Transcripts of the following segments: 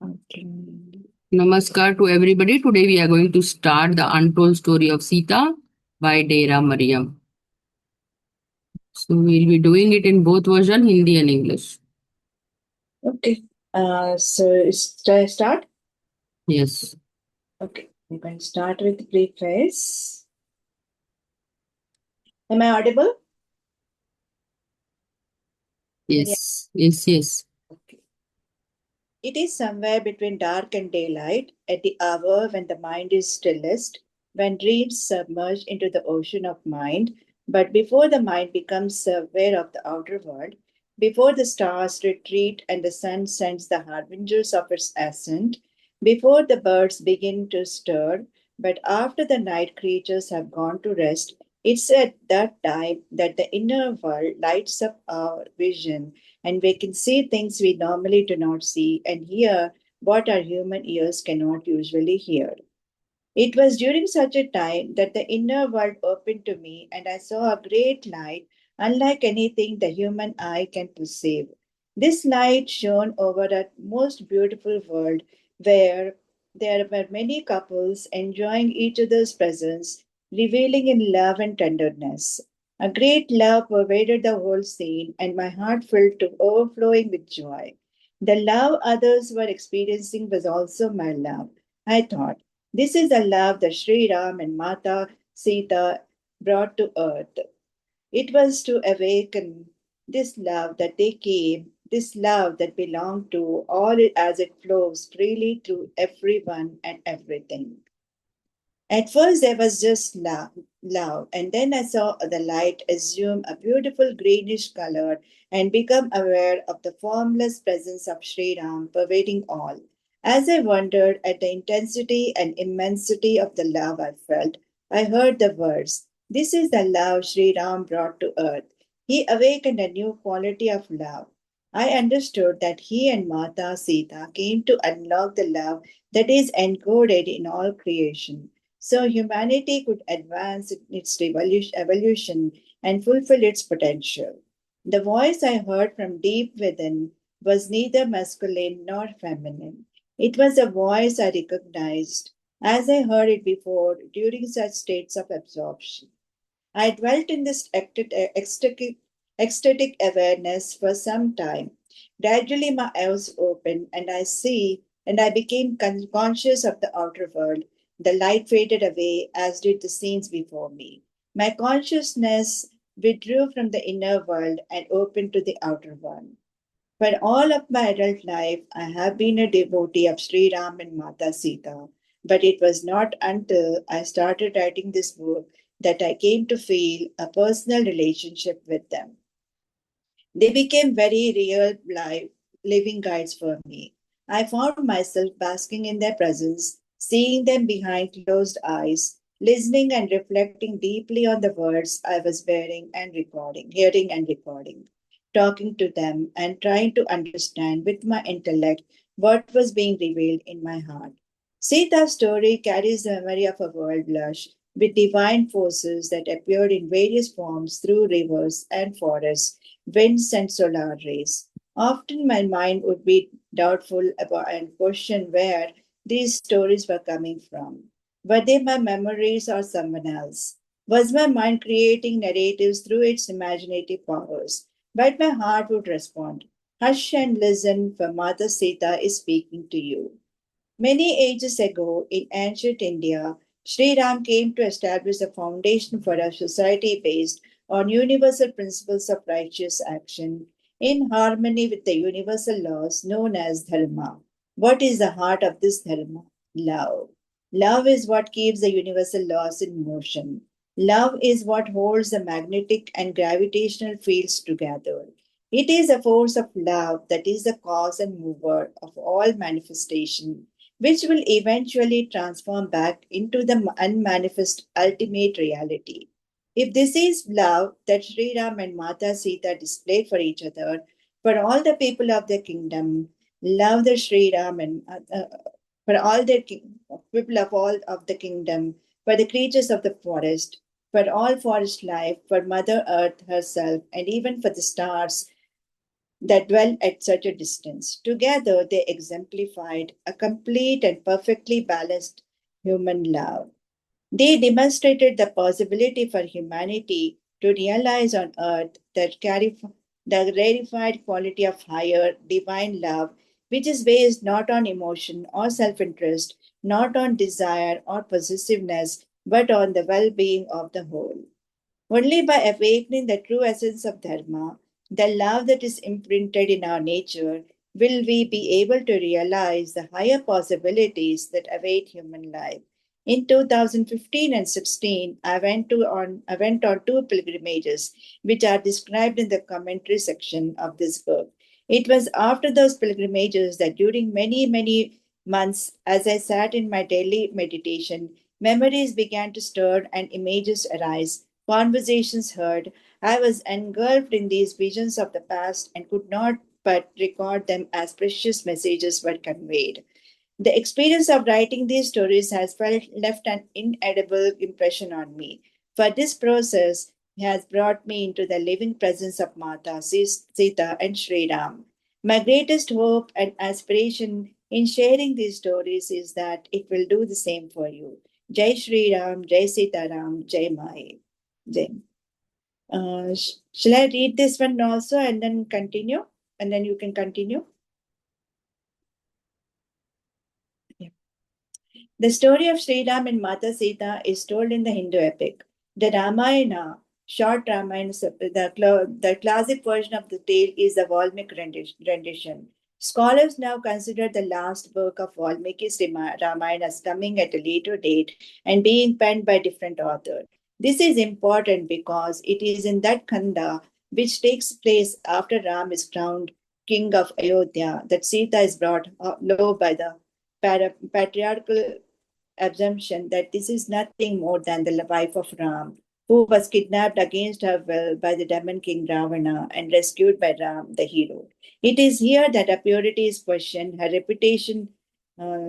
Okay. Namaskar to everybody. Today we are going to start the untold story of Sita by Dera Mariam. So we'll be doing it in both version, Hindi and English. Okay. Should I start? Yes, Okay. We're going to start with the preface. Am I audible? Any? yes. Okay. It is somewhere between dark and daylight, at the hour when the mind is stillest, when dreams submerge into the ocean of mind, but before the mind becomes aware of the outer world, before the stars retreat and the sun sends the harbingers of its ascent, before the birds begin to stir, but after the night creatures have gone to rest, it's at that time that the inner world lights up our vision and we can see things we normally do not see and hear what our human ears cannot usually hear. It was during such a time that the inner world opened to me and I saw a great light, unlike anything the human eye can perceive. This light shone over a most beautiful world where there were many couples enjoying each other's presence, reveling in love and tenderness. A great love pervaded the whole scene, and my heart filled to overflowing with joy. The love others were experiencing was also my love. I thought, this is the love that Sri Ram and Mata Sita brought to earth. It was to awaken this love that they came, this love that belonged to all as it flows freely through everyone and everything. At first, there was just love, and then I saw the light assume a beautiful greenish color and become aware of the formless presence of Sri Ram pervading all. As I wondered at the intensity and immensity of the love I felt, I heard the words, "This is the love Sri Ram brought to earth." He awakened a new quality of love. I understood that he and Mata Sita came to unlock the love that is encoded in all creation so humanity could advance in its evolution and fulfill its potential. The voice I heard from deep within was neither masculine nor feminine. It was a voice I recognized as I heard it before during such states of absorption. I dwelt in this ecstatic awareness for some time. Gradually, my eyes opened, and I became conscious of the outer world. The light faded away, as did the scenes before me. My consciousness withdrew from the inner world and opened to the outer one. For all of my adult life, I have been a devotee of Sri Ram and Mata Sita. But it was not until I started writing this book that I came to feel a personal relationship with them. They became very real life living guides for me. I found myself basking in their presence, seeing them behind closed eyes, listening and reflecting deeply on the words I was hearing and recording, talking to them and trying to understand with my intellect what was being revealed in my heart. Sita's story carries the memory of a world lush with divine forces that appeared in various forms through rivers and forests winds and solar rays. Often my mind would be doubtful about and question where these stories were coming from. Were they my memories or someone else? Was my mind creating narratives through its imaginative powers? But my heart would respond, "Hush and listen, for Mother Sita is speaking to you." Many ages ago, in ancient India, Sri Ram came to establish a foundation for a society based on universal principles of righteous action in harmony with the universal laws known as dharma. What is the heart of this dharma? Love. Love is what keeps the universal laws in motion. Love is what holds the magnetic and gravitational fields together. It is a force of love that is the cause and mover of all manifestation which will eventually transform back into the unmanifest ultimate reality. If this is love that Sri Ram and Mata Sita displayed for each other, for all the people of the kingdom, love the Sri Ram and for all the people of all of the kingdom, for the creatures of the forest, for all forest life, for Mother Earth herself, and even for the stars that dwell at such a distance. Together, they exemplified a complete and perfectly balanced human love. They demonstrated the possibility for humanity to realize on earth the rarefied quality of higher divine love, which is based not on emotion or self interest, not on desire or possessiveness, but on the well being of the whole. Only by awakening the true essence of Dharma, the love that is imprinted in our nature, will we be able to realize the higher possibilities that await human life. In 2015 and 16, I went on two pilgrimages, which are described in the commentary section of this book. It was after those pilgrimages that during many months, as I sat in my daily meditation, memories began to stir and images arise, conversations heard. I was engulfed in these visions of the past and could not but record them as precious messages were conveyed. The experience of writing these stories has left an inedible impression on me, for this process has brought me into the living presence of Mata, Sita, and Sri Ram. My greatest hope and aspiration in sharing these stories is that it will do the same for you. Jai Sri Ram, Jai Sita Ram, Jai Mai. Jai. Shall I read this one also and then continue? And then you can continue. Yeah. The story of Sri Ram and Mata Sita is told in the Hindu epic. The Ramayana, short Ramayana, the classic version of the tale is the Valmiki rendition. Scholars now consider the last book of Valmiki's Ramayana as coming at a later date and being penned by different authors. This is important because it is in that Kanda, which takes place after Ram is crowned king of Ayodhya, that Sita is brought low by the patriarchal assumption that this is nothing more than the wife of Ram, who was kidnapped against her will by the demon king Ravana and rescued by Ram, the hero. It is here that her purity is questioned, her reputation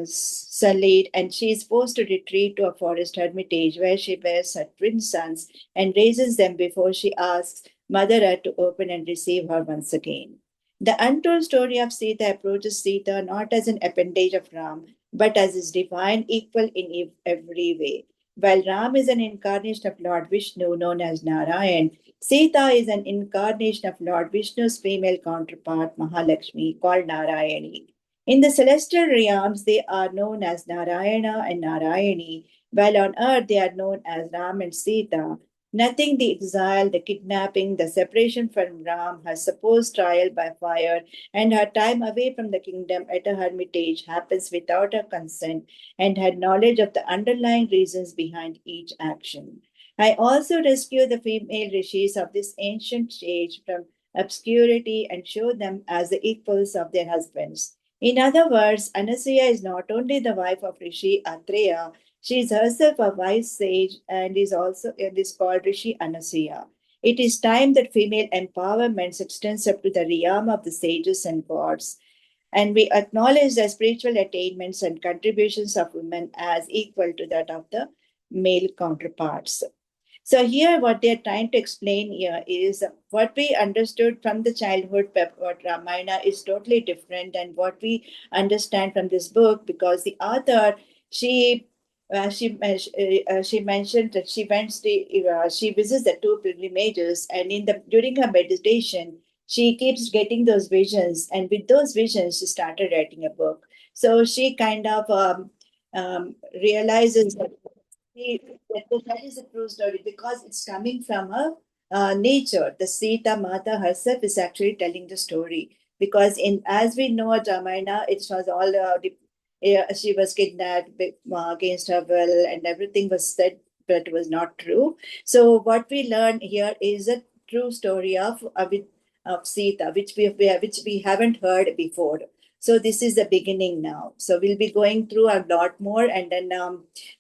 sullied, and she is forced to retreat to a forest hermitage where she bears her twin sons and raises them before she asks Mother Earth to open and receive her once again. The untold story of Sita approaches Sita not as an appendage of Ram, but as his divine equal in every way. While Ram is an incarnation of Lord Vishnu, known as Narayan, Sita is an incarnation of Lord Vishnu's female counterpart, Mahalakshmi, called Narayani. In the celestial realms, they are known as Narayana and Narayani, while on earth they are known as Ram and Sita. Nothing the exile, the kidnapping, the separation from Ram, her supposed trial by fire, and her time away from the kingdom at a hermitage happens without her consent and her knowledge of the underlying reasons behind each action. I also rescue the female rishis of this ancient age from obscurity and show them as the equals of their husbands. In other words, Anasuya is not only the wife of Rishi Atreya, she is herself a wise sage and is called Rishi Anasuya. It is time that female empowerment extends up to the realm of the sages and gods, and we acknowledge the spiritual attainments and contributions of women as equal to that of the male counterparts. So here, what they're trying to explain here is what we understood from the childhood what Ramayana is totally different than what we understand from this book, because the author she she mentioned that she visits the two pilgrimages, and in the during her meditation she keeps getting those visions, and with those visions she started writing a book. So she kind of realizes that that is a true story because it's coming from her nature. The Sita Mata herself is actually telling the story, because in as we know Ramayana, it was all she was kidnapped against her will, and everything was said but was not true. So what we learn here is a true story of Sita, which we haven't heard before. So this is the beginning now. So we'll be going through a lot more, and then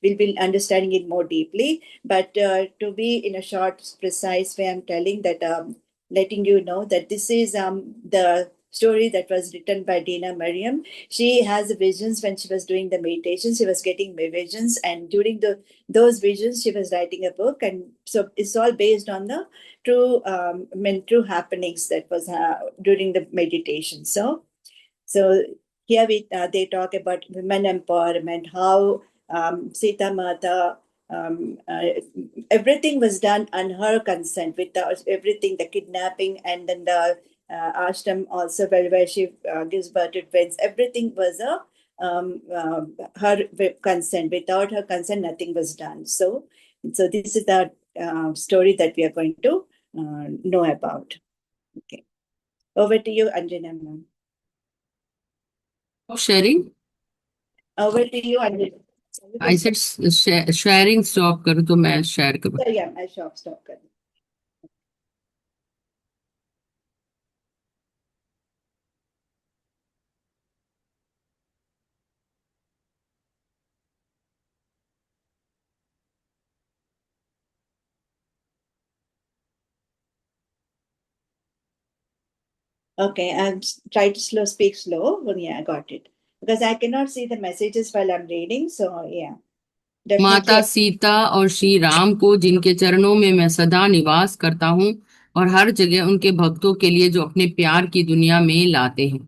we'll be understanding it more deeply. But to be in a short, precise way, I'm telling that letting you know that this is the story that was written by Dina Mariam. She has visions when she was doing the meditation. She was getting visions, and during those visions, she was writing a book. And so it's all based on the true happenings that was during the meditation. So here they talk about women empowerment, how Sita Mata, everything was done on her consent, without everything, the kidnapping, and then the ashram also, where she gives birth to twins. Everything was her consent. Without her consent, nothing was done. So this is the story that we are going to know about. Okay, over to you, Anjana ma'am. Sharing. Over to you, Anjana. I said sharing stop करो तो मैं share करूँ. So yeah, मैं stop कर दूँ. Okay, and try to speak slow. Well, yeah, I got it. Because I cannot see the messages while I'm reading. So yeah, माता definitely. Sita और श्री राम को, जिनके चरणों में मैं सदा निवास करता हूँ और हर जगह उनके भक्तों के लिए, जो अपने प्यार की दुनिया में लाते हैं.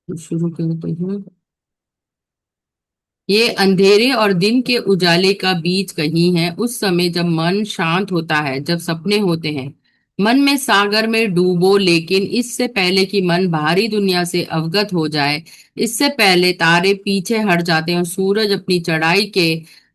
शुरू करते हैं. ये अंधेरे और दिन के उजाले का बीच कहीं है, उस समय जब मन शांत होता है, जब सपने होते हैं. मन में सागर में डूबो, लेकिन इससे पहले कि मन बाहरी दुनिया से अवगत हो जाए, इससे पहले तारे पीछे हट जाते हैं और सूरज अपनी चढ़ाई के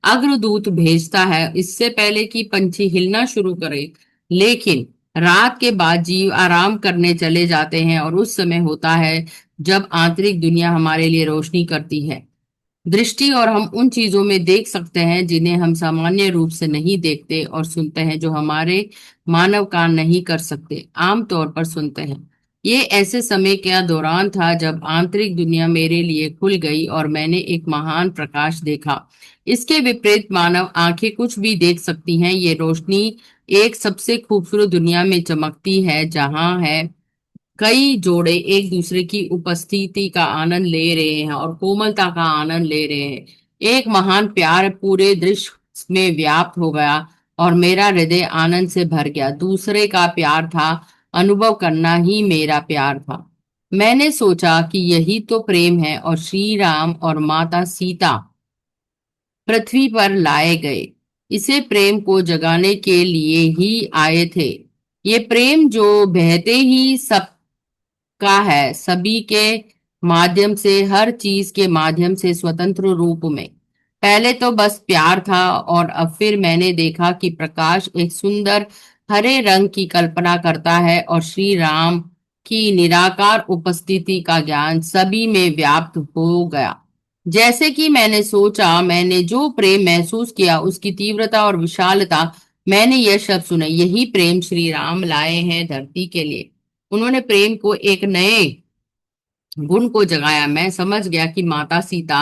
अग्रदूत भेजता है, इससे पहले कि पंछी हिलना शुरू करे. लेकिन रात के बाद जीव आराम करने चले जाते हैं और उस समय होता है जब आंतरिक दुनिया हमारे लिए रोशनी करती है दृष्टि, और हम उन चीजों में देख सकते हैं जिन्हें हम सामान्य रूप से नहीं देखते, और सुनते हैं जो हमारे मानव कान नहीं कर सकते, आमतौर पर सुनते हैं. ये ऐसे समय का दौरान था जब आंतरिक दुनिया मेरे लिए खुल गई और मैंने एक महान प्रकाश देखा. इसके विपरीत मानव आंखें कुछ भी देख सकती हैं. ये रोशनी एक सबसे खूबसूरत दुनिया में चमकती है, जहां है कई जोड़े एक दूसरे की उपस्थिति का आनंद ले रहे हैं और कोमलता का आनंद ले रहे हैं. एक महान प्यार पूरे दृश्य में व्याप्त हो गया और मेरा हृदय आनंद से भर गया. दूसरे का प्यार था, अनुभव करना ही मेरा प्यार था. मैंने सोचा कि यही तो प्रेम है, और श्री राम और माता सीता पृथ्वी पर लाए गए. इसे प्रेम को जगाने के लिए ही आए थे. ये प्रेम जो बहते ही सब का है, सभी के माध्यम से, हर चीज के माध्यम से, स्वतंत्र रूप में. पहले तो बस प्यार था, और अब फिर मैंने देखा कि प्रकाश एक सुंदर हरे रंग की कल्पना करता है, और श्री राम की निराकार उपस्थिति का ज्ञान सभी में व्याप्त हो गया. जैसे कि मैंने सोचा, मैंने जो प्रेम महसूस किया उसकी तीव्रता और विशालता. मैंने यह शब्द सुने, यही प्रेम श्री राम लाए हैं धरती के लिए. उन्होंने प्रेम को एक नए गुण को जगाया. मैं समझ गया कि माता सीता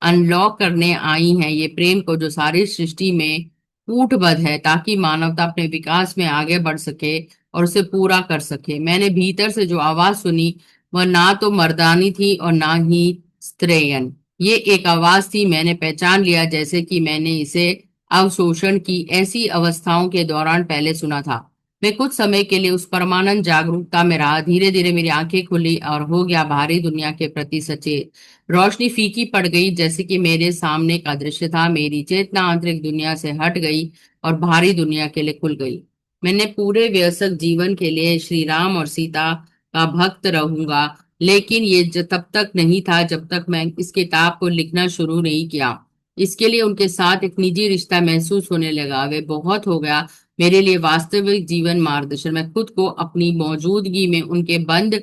अनलॉक करने आई हैं ये प्रेम को, जो सारी सृष्टि में कूटबद्ध है, ताकि मानवता अपने विकास में आगे बढ़ सके और उसे पूरा कर सके. मैंने भीतर से जो आवाज सुनी वह ना तो मर्दानी थी और ना ही स्त्रीयन. ये एक आवाज थी, मैंने पहचान लिया, जैसे कि मैंने इसे अवशोषण की ऐसी अवस्थाओं के दौरान पहले सुना था. मैं कुछ समय के लिए उस परमानंद जागरूकता में रहा. धीरे धीरे मेरी आंखें खुली और हो गया बाहरी दुनिया के प्रति सचेत. रोशनी फीकी पड़ गई, जैसे कि मेरे सामने का दृश्य था. मेरी चेतना आंतरिक दुनिया से हट गई और बाहरी दुनिया के लिए खुल गई. मैंने पूरे वयस्क जीवन के लिए श्री राम और सीता का भक्त रहूंगा, लेकिन ये तब तक नहीं था जब तक मैं इस किताब को लिखना शुरू नहीं किया. इसके लिए उनके साथ एक निजी रिश्ता महसूस होने लगा. वे बहुत हो गया मेरे लिए वास्तविक जीवन मार्गदर्शन. मैं खुद को अपनी मौजूदगी में उनके बंद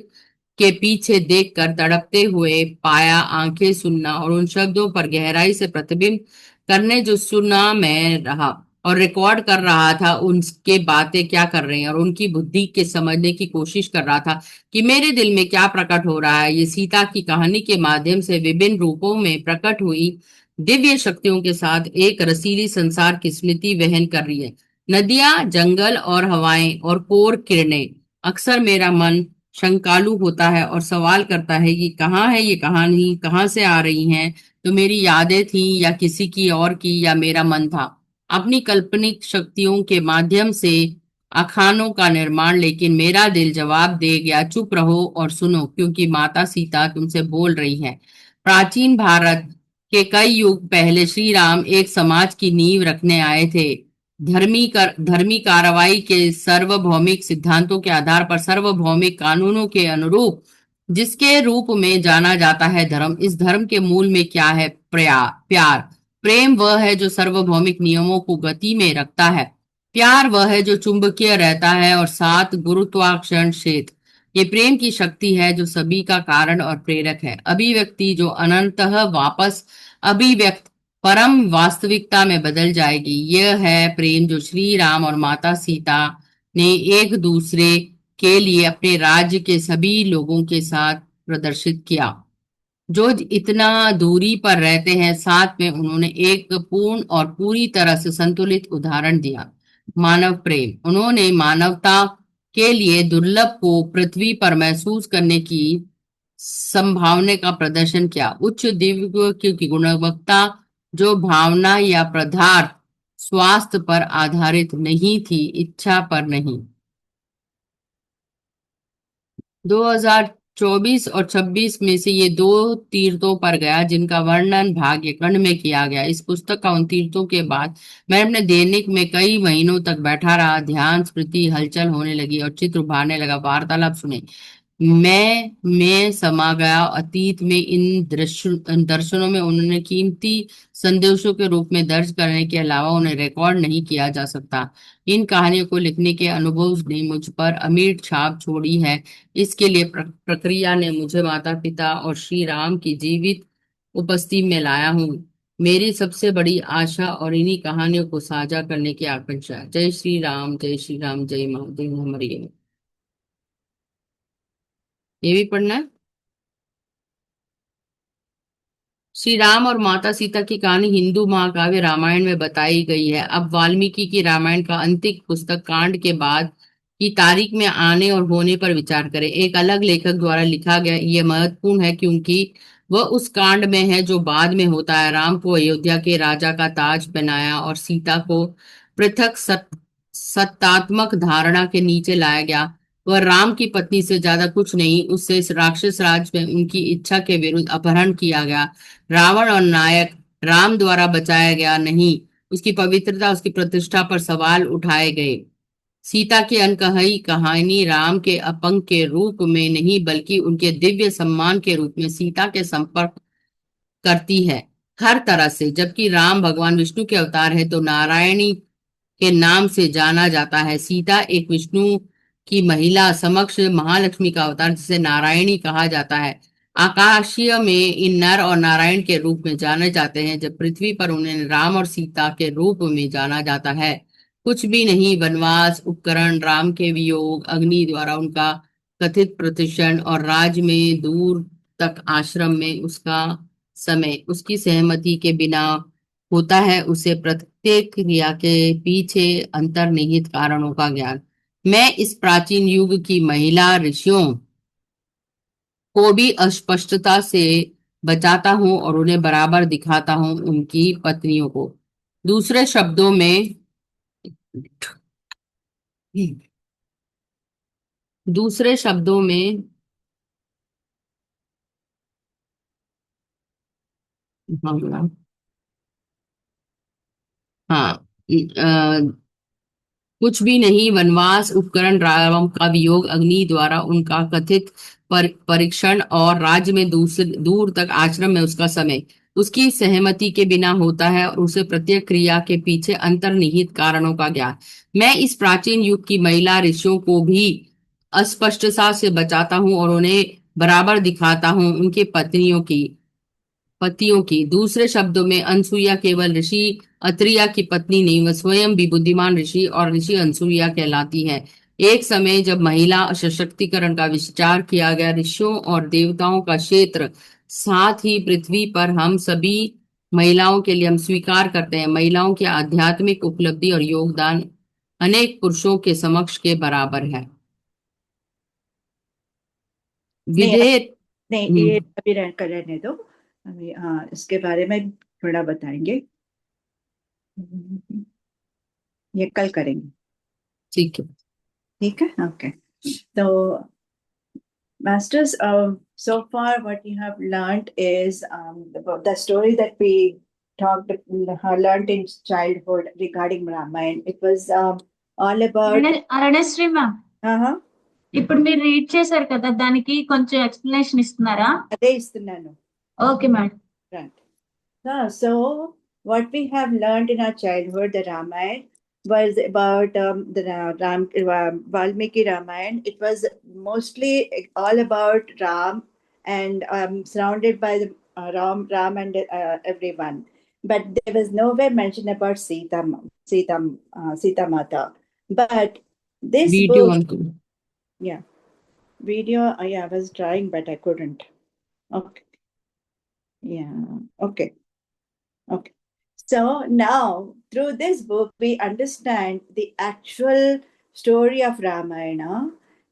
के पीछे देखकर तड़पते हुए पाया. आंखें सुनना और उन शब्दों पर गहराई से प्रतिबिंब करने जो सुना मैं रहा और रिकॉर्ड कर रहा था. उनके बातें क्या कर रहे हैं और उनकी बुद्धि के समझने की कोशिश कर रहा था कि मेरे दिल में क्या प्रकट हो रहा है. ये सीता की कहानी के माध्यम से विभिन्न रूपों में प्रकट हुई दिव्य शक्तियों के साथ एक रसीली संसार की स्मृति वहन कर रही है. नदियां, जंगल और हवाएं और कोर किरणें अक्सर मेरा मन शंकालु होता है और सवाल करता है कि कहाँ है ये कहानी, कहाँ से आ रही है। तो मेरी यादें थी या किसी की और की, या मेरा मन था अपनी काल्पनिक शक्तियों के माध्यम से अखानों का निर्माण। लेकिन मेरा दिल जवाब दे गया, चुप रहो और सुनो, क्योंकि माता सीता तुमसे बोल रही है। प्राचीन भारत के कई युग पहले श्री राम एक समाज की नींव रखने आए थे। धर्मी कार्रवाई के सार्वभौमिक सिद्धांतों के आधार पर सार्वभौमिक कानूनों के अनुरूप, जिसके रूप में जाना जाता है धर्म। इस धर्म के मूल में क्या है? प्यार। प्रेम वह है जो सार्वभौमिक नियमों को गति में रखता है। प्यार वह है जो चुंबकीय रहता है और साथ गुरुत्वाकर्षण क्षेत्र। ये प्रेम की शक्ति है जो सभी का कारण और प्रेरक है। अभिव्यक्ति जो अनंतः वापस अभिव्यक्त परम वास्तविकता में बदल जाएगी। यह है प्रेम जो श्री राम और माता सीता ने एक दूसरे के लिए अपने राज्य के सभी लोगों के साथ प्रदर्शित किया, जो इतना दूरी पर रहते हैं। साथ में उन्होंने एक पूर्ण और पूरी तरह से संतुलित उदाहरण दिया, मानव प्रेम। उन्होंने मानवता के लिए दुर्लभ को पृथ्वी पर महसूस करने की संभावना का प्रदर्शन किया। उच्च दिव्य की गुणवत्ता जो भावना या पदार्थ स्वास्थ्य पर आधारित नहीं थी, इच्छा पर नहीं। 2024 और 26 में से ये दो तीर्थों पर गया जिनका वर्णन भाग्य खंड में किया गया। इस पुस्तक का उन तीर्थों के बाद मैं अपने दैनिक में कई महीनों तक बैठा रहा। ध्यान स्मृति हलचल होने लगी और चित्र उभारने लगा। वार्तालाप सुने मैं समा गया अतीत में। इन दर्शनों में उन्होंने कीमती संदेशों के रूप में दर्ज करने के अलावा उन्हें रिकॉर्ड नहीं किया जा सकता। इन कहानियों को लिखने के अनुभव ने मुझ पर अमिट छाप छोड़ी है। इसके लिए प्रक्रिया ने मुझे माता पिता और श्री राम की जीवित उपस्थिति में लाया हूँ। मेरी सबसे बड़ी आशा और इन्हीं कहानियों को साझा करने की आकांक्षा। जय श्री राम, जय श्री राम, जय माँ, जय हमारी। ये भी पढ़ना है। श्री राम और माता सीता की कहानी हिंदू महाकाव्य रामायण में बताई गई है। अब वाल्मीकि की रामायण का अंतिम पुस्तक कांड के बाद की तारीख में आने और होने पर विचार करें। एक अलग लेखक द्वारा लिखा गया। यह महत्वपूर्ण है क्योंकि वह उस कांड में है जो बाद में होता है। राम को अयोध्या के राजा का ताज पहनाया और सीता को पृथक सत्तात्मक धारणा के नीचे लाया गया। वह राम की पत्नी से ज्यादा कुछ नहीं। उससे इस राक्षस राज में उनकी इच्छा के विरुद्ध अपहरण किया गया। रावण और नायक राम द्वारा बचाया गया नहीं। उसकी पवित्रता, उसकी प्रतिष्ठा पर सवाल उठाए गए। सीता की अनकही कहानी राम के अपंग के रूप में नहीं बल्कि उनके दिव्य सम्मान के रूप में सीता के संपर्क करती है, हर तरह से। जबकि राम भगवान विष्णु के अवतार है तो नारायणी के नाम से जाना जाता है। सीता एक विष्णु की महिला समक्ष महालक्ष्मी का अवतार जिसे नारायणी कहा जाता है। आकाशीय में इन नर और नारायण के रूप में जाने जाते हैं, जब पृथ्वी पर उन्हें राम और सीता के रूप में जाना जाता है। कुछ भी नहीं, वनवास, उपकरण, राम के वियोग, अग्नि द्वारा उनका कथित प्रतिषण और राज में दूर तक आश्रम में उसका समय, उसकी सहमति के बिना होता है। उसे प्रत्येक क्रिया के पीछे अंतर्निहित कारणों का ज्ञान। मैं इस प्राचीन युग की महिला ऋषियों को भी अस्पष्टता से बचाता हूं और उन्हें बराबर दिखाता हूं उनकी पत्नियों को। दूसरे शब्दों में दूसरे शब्दों में हाँ, हाँ, कुछ भी नहीं, वनवास, उपकरण, रावण का वियोग, अग्नि द्वारा उनका कथित परीक्षण और राज्य में दूर तक आश्रम में उसका समय, उसकी सहमति के बिना होता है और उसे प्रत्येक क्रिया के पीछे अंतर्निहित कारणों का ज्ञान। मैं इस प्राचीन युग की महिला ऋषियों को भी अस्पष्टता से बचाता हूँ और उन्हें बराबर दिखाता हूँ उनके पतियों की। दूसरे शब्दों में अनसुईया केवल ऋषि अत्रिया की पत्नी नहीं, वह स्वयं भी बुद्धिमान ऋषि और ऋषि अनसुईया कहलाती है। एक समय जब महिला सशक्तिकरण का विचार किया गया, ऋषियों और देवताओं का क्षेत्र, साथ ही पृथ्वी पर हम सभी महिलाओं के लिए हम स्वीकार करते हैं महिलाओं की आध्यात्मिक उपलब्धि और योगदान अनेक पुरुषों के समक्ष के बराबर है। विधेय नहीं, ये अभी रहने दो। अभी हाँ, इसके बारे में थोड़ा बताएंगे। ये कल करेंगे। ठीक है। ठीक है, ओके। तो masters, so far what you have learned is about the story that we learned in childhood regarding Ramayana. It was all about. అరణశ్రీ మ్యామ్, Uh-huh. ఇప్పుడు మీరు రీడ్ చేశారు కదా, దానికి కొంచెం ఎక్స్ప్లెనేషన్ ఇస్తున్నారా? అదే ఇస్తున్నాను. Okay madam. Right. So what we have learned in our childhood, the Ramayana was about the Valmiki Ramayana. It was mostly all about Ram and surrounded by the Ram and everyone. But there was nowhere mention about Sita Mata. But this video book, on करो। yeah, video, yeah, I was trying, but I couldn't. Okay, yeah, okay. Okay. So now, through this book, we understand the actual story of Ramayana,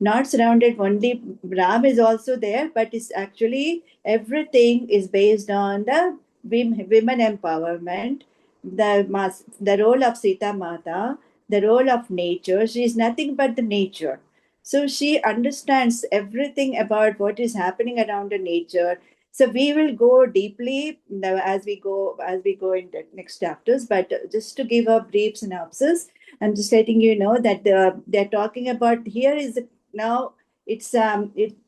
not surrounded only, Ram is also there, but it's actually everything is based on the women empowerment, the role of Sita Mata, the role of nature. She is nothing but the nature. So she understands everything about what is happening around the nature. So we will go deeply as we go in the next chapters. But just to give a brief synopsis, I'm just letting you know that they're talking about here is now it's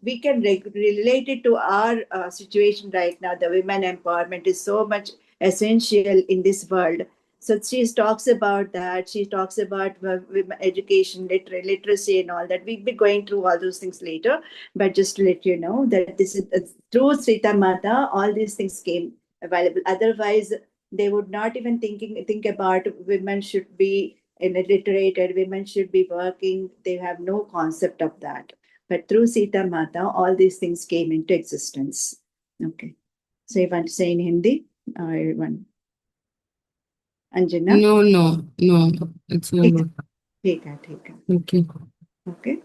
we can relate it to our situation right now. The women empowerment is so much essential in this world. So she talks about that. She talks about women education, literacy, and all that. We'll be going through all those things later. But just to let you know that this is through Sita Mata, all these things came available. Otherwise, they would not even think about women should be illiterate, women should be working. They have no concept of that. But through Sita Mata, all these things came into existence. Okay. So you want to say in Hindi? Everyone. Anjana? No no no, it's over. ठीक है, ठीक है. Okay. Okay.